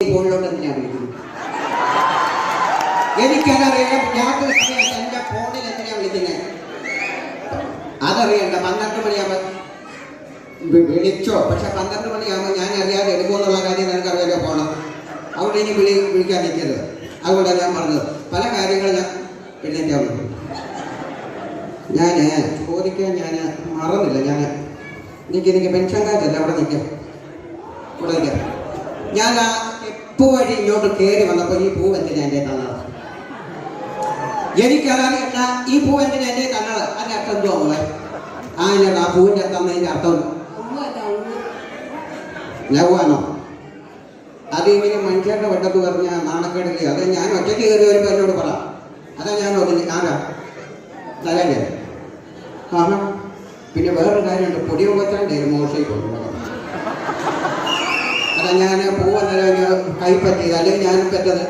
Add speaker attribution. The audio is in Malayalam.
Speaker 1: ഫോണിലോട്ട് എന്തിനാ വിളിക്കുന്നത്? എനിക്കതറിയാം. ഞങ്ങൾക്ക് എന്റെ ഫോണിൽ എന്തിനാ വിളിക്കുന്നത് അതറിയണ്ട. 12 മണിയാകുമ്പോൾ വിളിച്ചോ, പക്ഷെ 12 മണിയാകുമ്പോൾ ഞാൻ അറിയാതെ എടുക്കുമെന്നുള്ള കാര്യം നിനക്കറിയാലോ. പോണം അവിടെ ഇനി വിളിക്കാൻ നിൽക്കരുത്. അതുകൊണ്ടാണ് ഞാൻ പറഞ്ഞത്. പല കാര്യങ്ങൾ ഞാൻ എഴുന്നേറ്റാവുന്നു. ഞാൻ ചോദിക്കാൻ ഞാൻ മറന്നില്ല. എനിക്ക് പെൻഷൻ കാർഡല്ല. അവിടെ നിൽക്കാം, ഇവിടെ നിൽക്കാം. ഞാൻ ആ സ്റ്റെപ്പ് വഴി ഇങ്ങോട്ട് കയറി വന്നപ്പോൾ ഈ പൂവ് എന്തിനാ എൻ്റെ തന്നത്? എനിക്കറിയില്ല ഈ പൂവ് എന്തിനാ എൻ്റെ തന്നത്. അതിൻ്റെ അർത്ഥം എന്തോ നമ്മളെ ആ പൂവിൻ്റെ തന്നതിൻ്റെ അർത്ഥം ലഘുവാണോ? അത് ഇങ്ങനെ മനുഷ്യരുടെ വെട്ടത്ത് പറഞ്ഞ നാണക്കേടില്ല. അത് ഞാൻ ഒറ്റയ്ക്ക് കയറി വരുമ്പോൾ എന്നോട് പറ. അതാ ഞാൻ ആരാ തലേ. പിന്നെ വേറൊരു കാര്യമുണ്ട്. പൊടി വെച്ചാണ്ടേ മോശം കൊണ്ടുപോകണം. അതാ ഞാൻ പൂവെന്നല്ല കൈപ്പറ്റിയത്. അല്ലെങ്കിൽ ഞാനും പറ്റത്